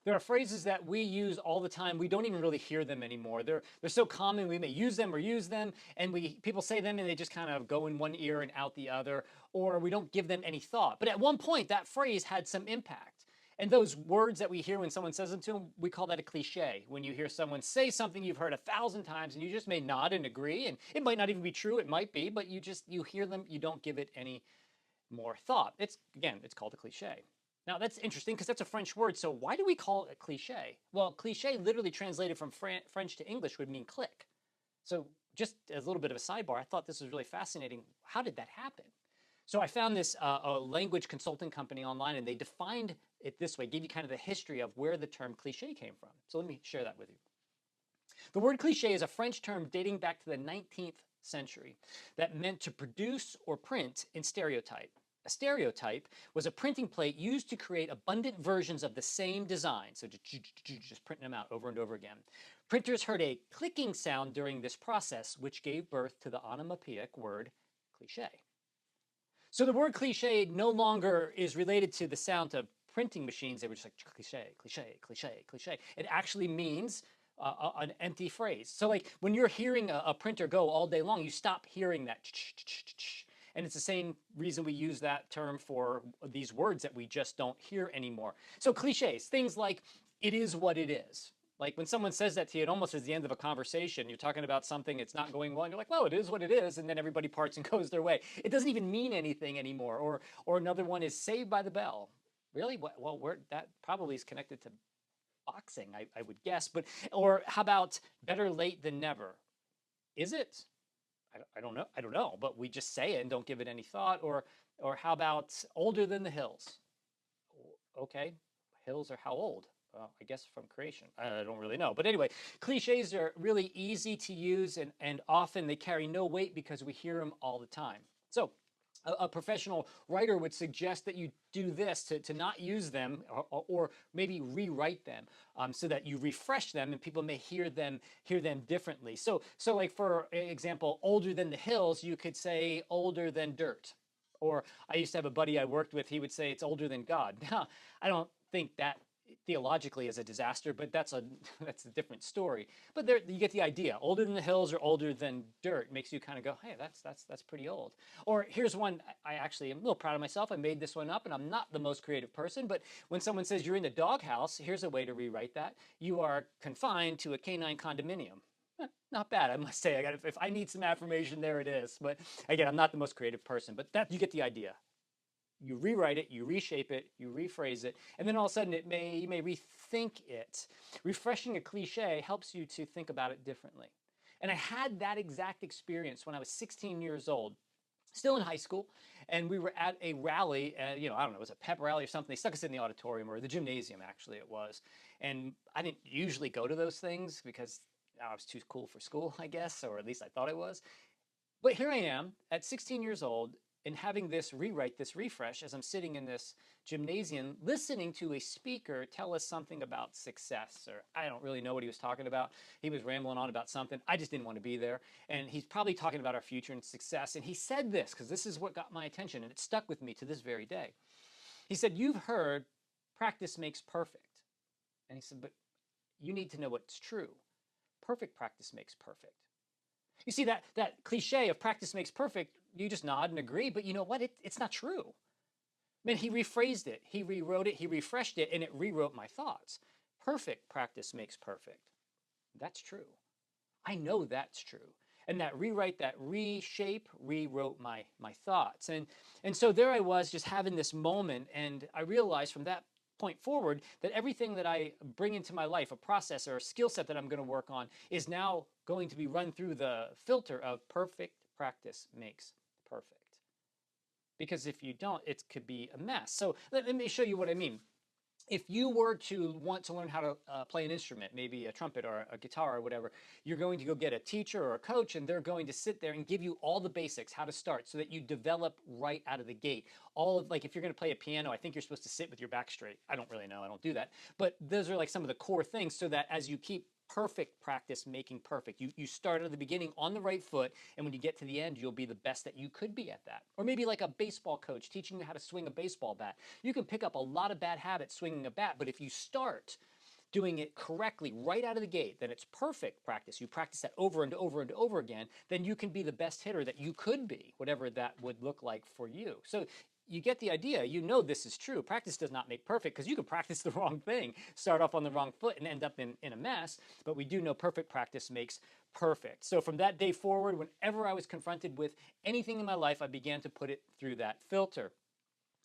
There are phrases that we use all the time. We don't even really hear them anymore. They're so common. We may use them or use them, and we people say them and they just kind of go in one ear and out the other, or we don't give them any thought. But at one point, that phrase had some impact. And those words that we hear when someone says them to them, we call that a cliche. When you hear someone say something you've heard 1,000 times and you just may nod and agree, and it might not even be true, it might be, but you hear them, you don't give it any more thought. It's called a cliche. Now that's interesting because that's a French word. So why do we call it a cliche? Well, cliche literally translated from French to English would mean click. So just as a little bit of a sidebar, I thought this was really fascinating. How did that happen? So I found this a language consulting company online, and they defined it this way, gave you kind of the history of where the term cliche came from. So let me share that with you. The word cliche is a French term dating back to the 19th century that meant to produce or print in stereotype. A stereotype was a printing plate used to create abundant versions of the same design, so just printing them out over and over again. Printers heard a clicking sound during this process, which gave birth to the onomatopoeic word cliche. So the word cliche no longer is related to the sound of printing machines. They were just like cliche, cliche, cliche, cliche. It actually means an empty phrase. So like when you're hearing a printer go all day long, you stop hearing that. And it's the same reason we use that term for these words that we just don't hear anymore. So cliches, things like it is what it is. Like when someone says that to you, it almost is the end of a conversation. You're talking about something, it's not going well, and you're like, well, it is what it is, and then everybody parts and goes their way. It doesn't even mean anything anymore. Or another one is Saved by the Bell. Really? Well, that probably is connected to boxing, I would guess. But or how about Better Late Than Never? Is it? I don't know. I don't know. But we just say it and don't give it any thought. Or how about Older Than the Hills? Okay, hills are how old? I guess from creation. I don't really know. But anyway, cliches are really easy to use and often they carry no weight because we hear them all the time. So a professional writer would suggest that you do this to not use them or maybe rewrite them so that you refresh them and people may hear them differently. So like for example, older than the hills, you could say older than dirt. Or I used to have a buddy I worked with, he would say it's older than God. Now, I don't think that theologically is a disaster, but that's a that's a different story. But there you get the idea. Older than the hills or older than dirt makes you kind of go, hey, that's pretty old. Or here's one I actually am a little proud of myself. I made this one up and I'm not the most creative person, but when someone says you're in the doghouse, here's a way to rewrite that. You are confined to a canine condominium. Not bad, I must say. If I need some affirmation, there it is. But again, I'm not the most creative person, but that you get the idea. You rewrite it, you reshape it, you rephrase it, and then all of a sudden you may rethink it. Refreshing a cliche helps you to think about it differently. And I had that exact experience when I was 16 years old, still in high school, and we were at a rally. I don't know, it was a pep rally or something. They stuck us in the auditorium or the gymnasium, actually, it was. And I didn't usually go to those things because I was too cool for school, I guess, or at least I thought I was. But here I am at 16 years old and having this rewrite, this refresh, as I'm sitting in this gymnasium, listening to a speaker tell us something about success, or I don't really know what he was talking about. He was rambling on about something. I just didn't want to be there. And he's probably talking about our future and success. And he said this, because this is what got my attention, and it stuck with me to this very day. He said, you've heard practice makes perfect. And he said, but you need to know what's true. Perfect practice makes perfect. You see, that cliche of practice makes perfect, you just nod and agree, but you know what? It's not true. I mean, he rephrased it, he rewrote it, he refreshed it, and it rewrote my thoughts. Perfect practice makes perfect. That's true. I know that's true. And that rewrite, that reshape, rewrote my thoughts. And so there I was just having this moment, and I realized from that point forward that everything that I bring into my life, a process or a skill set that I'm going to work on, is now going to be run through the filter of perfect practice makes perfect. Because if you don't, it could be a mess. So let me show you what I mean. If you were to want to learn how to play an instrument, maybe a trumpet or a guitar or whatever, you're going to go get a teacher or a coach, and they're going to sit there and give you all the basics, how to start, so that you develop right out of the gate. All of, like, if you're going to play a piano, I think you're supposed to sit with your back straight. I don't really know. I don't do that. But those are like some of the core things, so that as you keep perfect practice making perfect, you start at the beginning on the right foot, and when you get to the end, you'll be the best that you could be at that. Or maybe like a baseball coach teaching you how to swing a baseball bat. You can pick up a lot of bad habits swinging a bat, but if you start doing it correctly right out of the gate, then it's perfect practice. You practice that over and over and over again, then you can be the best hitter that you could be, whatever that would look like for you. So you get the idea. You know this is true. Practice does not make perfect, because you could practice the wrong thing, start off on the wrong foot, and end up in a mess. But we do know perfect practice makes perfect. So from that day forward, whenever I was confronted with anything in my life, I began to put it through that filter.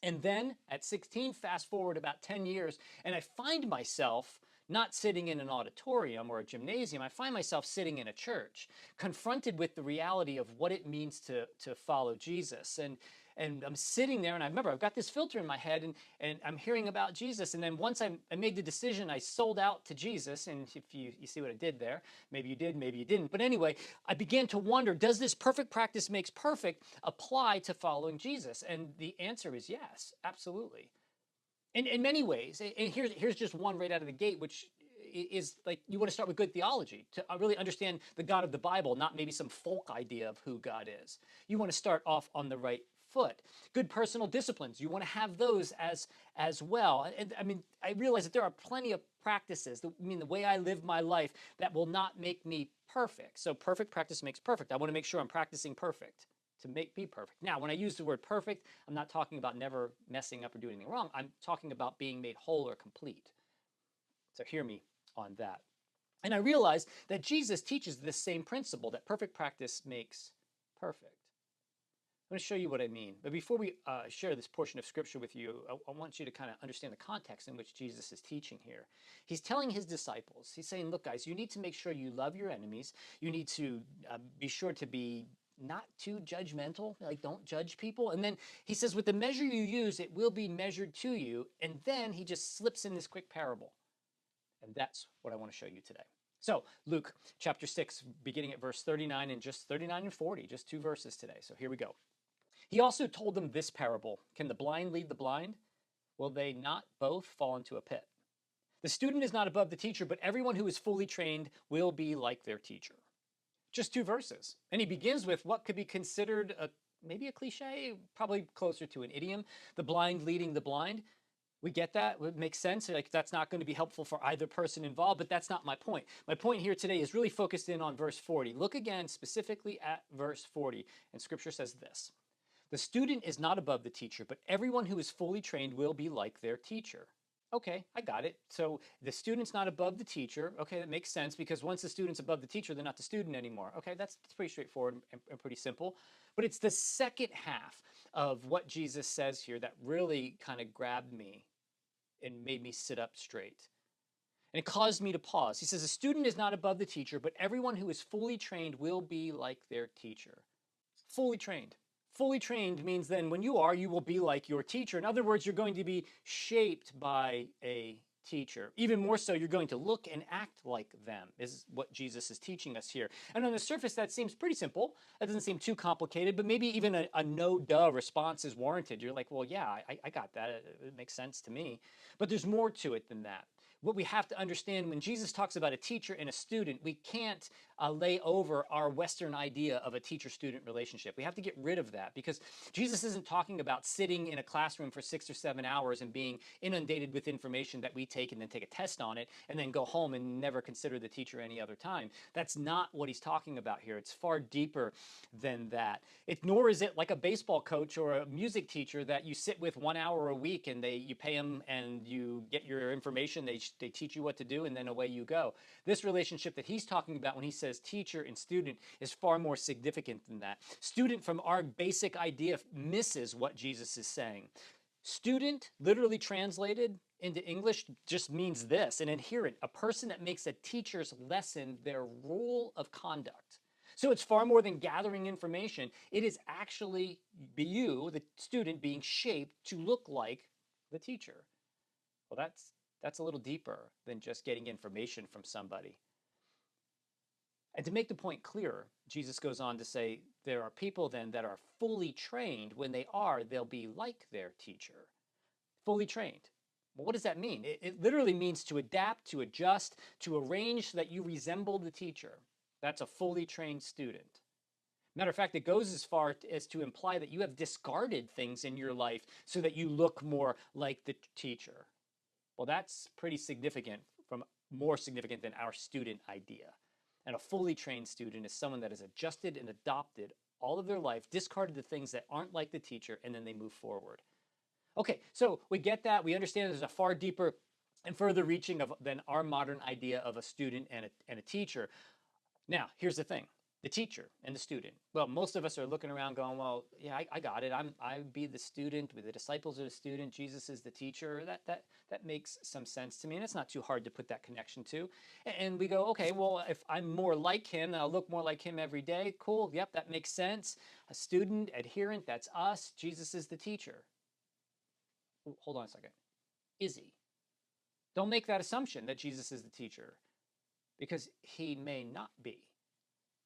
And then at 16, fast forward about 10 years, and I find myself not sitting in an auditorium or a gymnasium. I find myself sitting in a church, confronted with the reality of what it means to follow Jesus. And I'm sitting there, and I remember I've got this filter in my head, and I'm hearing about Jesus. And then once I made the decision, I sold out to Jesus. And if you see what I did there, maybe you did, maybe you didn't. But anyway, I began to wonder, does this perfect practice makes perfect apply to following Jesus? And the answer is yes, absolutely. In many ways. And here's just one right out of the gate, which is like, you want to start with good theology to really understand the God of the Bible, not maybe some folk idea of who God is. You want to start off on the right foot. Good personal disciplines, you want to have those as well. And I mean, I realize that there are plenty of practices, the way I live my life, that will not make me perfect. So perfect practice makes perfect. I want to make sure I'm practicing perfect to be perfect. Now, when I use the word perfect, I'm not talking about never messing up or doing anything wrong. I'm talking about being made whole or complete. So hear me on that. And I realize that Jesus teaches this same principle, that perfect practice makes perfect. I'm going to show you what I mean. But before we share this portion of scripture with you, I want you to kind of understand the context in which Jesus is teaching here. He's telling his disciples, he's saying, look, guys, you need to make sure you love your enemies. You need to be sure to be not too judgmental, like don't judge people. And then he says, with the measure you use, it will be measured to you. And then he just slips in this quick parable. And that's what I want to show you today. So Luke chapter 6, beginning at verse 39 and just 39 and 40, just 2 verses today. So here we go. He also told them this parable. Can the blind lead the blind? Will they not both fall into a pit? The student is not above the teacher, but everyone who is fully trained will be like their teacher. Just 2 verses. And he begins with what could be considered maybe a cliche, probably closer to an idiom, the blind leading the blind. We get that. It makes sense. Like, that's not going to be helpful for either person involved, but that's not my point. My point here today is really focused in on verse 40. Look again specifically at verse 40, and scripture says this. The student is not above the teacher, but everyone who is fully trained will be like their teacher. Okay, I got it. So the student's not above the teacher. Okay, that makes sense, because once the student's above the teacher, they're not the student anymore. Okay, that's pretty straightforward and pretty simple. But it's the second half of what Jesus says here that really kind of grabbed me and made me sit up straight. And it caused me to pause. He says, a student is not above the teacher, but everyone who is fully trained will be like their teacher. Fully trained. Fully trained means then when you are, you will be like your teacher. In other words, you're going to be shaped by a teacher. Even more so, you're going to look and act like them, is what Jesus is teaching us here. And on the surface, that seems pretty simple. That doesn't seem too complicated, but maybe even a no-duh response is warranted. You're like, well, yeah, I got that. It makes sense to me. But there's more to it than that. What we have to understand, when Jesus talks about a teacher and a student, we can't lay over our Western idea of a teacher-student relationship. We have to get rid of that, because Jesus isn't talking about sitting in a classroom for 6 or 7 hours and being inundated with information that we take and then take a test on it and then go home and never consider the teacher any other time. That's not what he's talking about here. It's far deeper than that. Nor is it like a baseball coach or a music teacher that you sit with 1 hour a week and you pay them and you get your information. They teach you what to do, and then away you go. This relationship that he's talking about when he says teacher and student is far more significant than that. Student, from our basic idea, misses what Jesus is saying. Student, literally translated into English, just means this: an adherent, a person that makes a teacher's lesson their rule of conduct. So it's far more than gathering information. It is actually you, the student, being shaped to look like the teacher. Well, that's a little deeper than just getting information from somebody. And to make the point clearer, Jesus goes on to say there are people then that are fully trained. When they are, they'll be like their teacher. Fully trained. Well, what does that mean? It literally means to adapt, to adjust, to arrange so that you resemble the teacher. That's a fully trained student. Matter of fact, it goes as far as to imply that you have discarded things in your life so that you look more like the teacher. Well, that's pretty significant from more significant than our student idea. And a fully trained student is someone that has adjusted and adopted all of their life, discarded the things that aren't like the teacher, and then they move forward. Okay, so we get that. We understand there's a far deeper and further reaching than our modern idea of a student and a teacher. Now, here's the thing. The teacher and the student. Well, most of us are looking around going, well, yeah, I got it. I be the student, the disciples are the student, Jesus is the teacher. That makes some sense to me. And it's not too hard to put that connection to. And we go, okay, well, if I'm more like him, and I'll look more like him every day, cool. Yep, that makes sense. A student, adherent, that's us. Jesus is the teacher. Hold on a second. Is he? Don't make that assumption that Jesus is the teacher, because he may not be.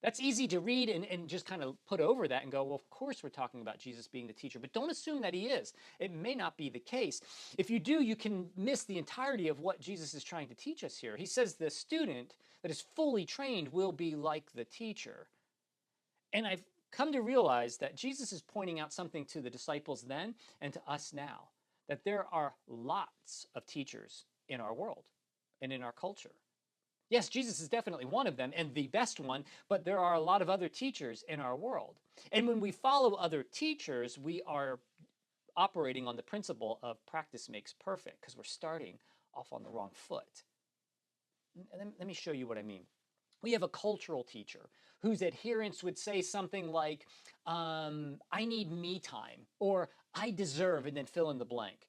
That's easy to read and just kind of put over that and go, well, of course we're talking about Jesus being the teacher, but don't assume that he is. It may not be the case. If you do, you can miss the entirety of what Jesus is trying to teach us here. He says the student that is fully trained will be like the teacher. And I've come to realize that Jesus is pointing out something to the disciples then and to us now, that there are lots of teachers in our world and in our culture. Yes, Jesus is definitely one of them and the best one, but there are a lot of other teachers in our world. And when we follow other teachers, we are operating on the principle of practice makes perfect, because we're starting off on the wrong foot. Let me show you what I mean. We have a cultural teacher whose adherents would say something like, I need me time, or I deserve, and then fill in the blank.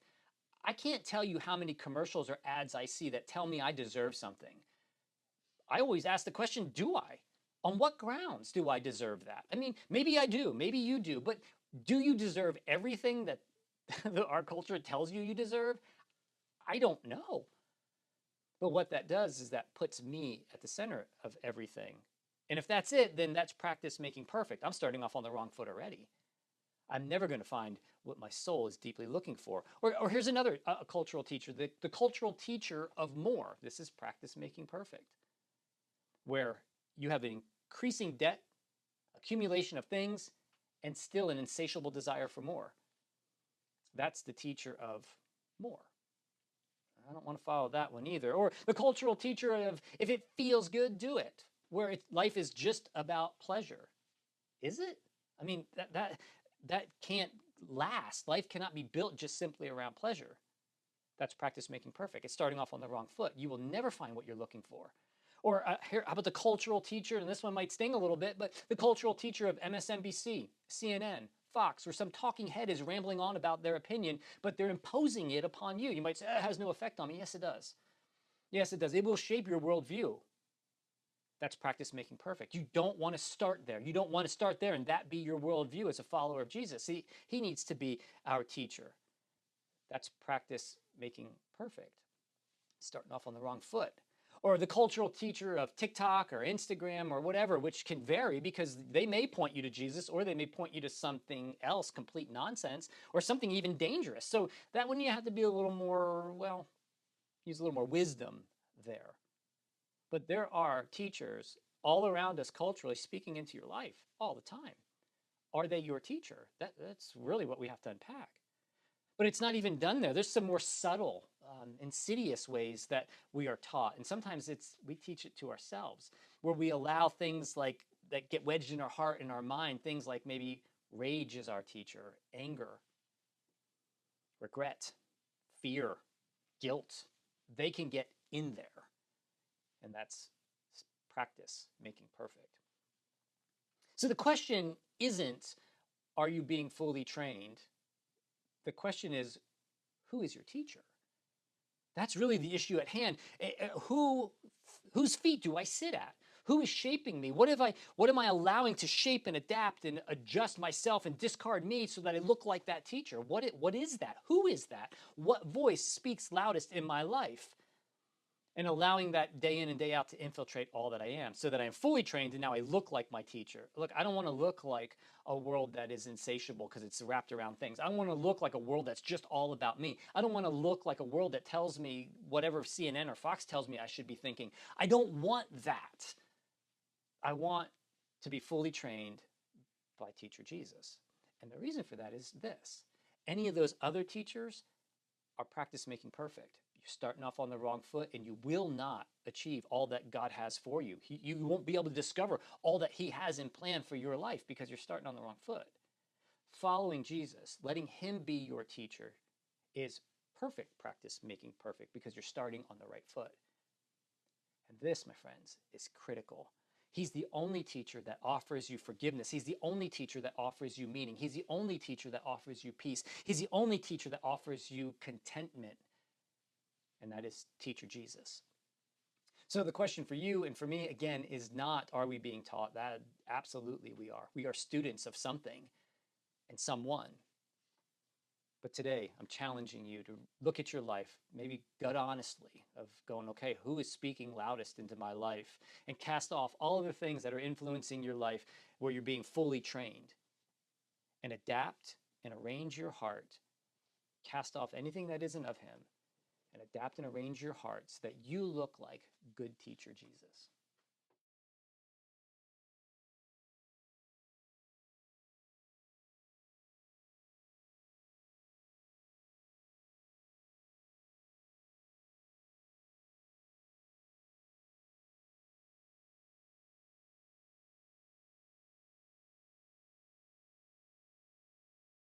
I can't tell you how many commercials or ads I see that tell me I deserve something. I always ask the question, do I? On what grounds do I deserve that? I mean, maybe I do, maybe you do, but do you deserve everything that our culture tells you deserve? I don't know. But what that does is that puts me at the center of everything. And if that's it, then that's practice making perfect. I'm starting off on the wrong foot already. I'm never going to find what my soul is deeply looking for. Or here's another cultural teacher, the cultural teacher of more. This is practice making perfect, where you have an increasing debt, accumulation of things, and still an insatiable desire for more. That's the teacher of more. I don't want to follow that one either. Or the cultural teacher of, if it feels good, do it, where life is just about pleasure. Is it? I mean, that can't last. Life cannot be built just simply around pleasure. That's practice making perfect. It's starting off on the wrong foot. You will never find what you're looking for. Or how about the cultural teacher, and this one might sting a little bit, but the cultural teacher of MSNBC, CNN, Fox, where some talking head is rambling on about their opinion, but they're imposing it upon you. You might say, it has no effect on me. Yes, it does. Yes, it does. It will shape your worldview. That's practice making perfect. You don't want to start there. You don't want to start there and that be your worldview as a follower of Jesus. See, he needs to be our teacher. That's practice making perfect. Starting off on the wrong foot. Or the cultural teacher of TikTok or Instagram or whatever, which can vary because they may point you to Jesus or they may point you to something else, complete nonsense, or something even dangerous. So that one you have to be a little more, well, use a little more wisdom there. But there are teachers all around us culturally speaking into your life all the time. Are they your teacher? That's really what we have to unpack. But it's not even done there. There's some more subtle, insidious ways that we are taught. And sometimes we teach it to ourselves, where we allow things like that get wedged in our heart and our mind, things like maybe rage is our teacher, anger, regret, fear, guilt. They can get in there. And that's practice making perfect. So the question isn't, are you being fully trained? The question is, who is your teacher? That's really the issue at hand. Whose feet do I sit at? Who is shaping me? What am I allowing to shape and adapt and adjust myself and discard me so that I look like that teacher? What is that? Who is that? What voice speaks loudest in my life? And allowing that day in and day out to infiltrate all that I am so that I am fully trained and now I look like my teacher. Look, I don't want to look like a world that is insatiable because it's wrapped around things. I want to look like a world that's just all about me. I don't want to look like a world that tells me whatever CNN or Fox tells me I should be thinking. I don't want that. I want to be fully trained by teacher Jesus. And the reason for that is this. Any of those other teachers are practice making perfect. You you're starting off on the wrong foot, and you will not achieve all that God has for you. You won't be able to discover all that he has in plan for your life because you're starting on the wrong foot. Following Jesus, letting him be your teacher, is perfect practice making perfect because you're starting on the right foot. And this, my friends, is critical. He's the only teacher that offers you forgiveness. He's the only teacher that offers you meaning. He's the only teacher that offers you peace. He's the only teacher that offers you contentment. And that is teacher Jesus. So the question for you and for me, again, is not, are we being taught? That absolutely we are. We are students of something and someone. But today, I'm challenging you to look at your life, maybe gut honestly, of going, okay, who is speaking loudest into my life? And cast off all of the things that are influencing your life where you're being fully trained. And adapt and arrange your heart. Cast off anything that isn't of him. And adapt and arrange your heart so that you look like good teacher Jesus.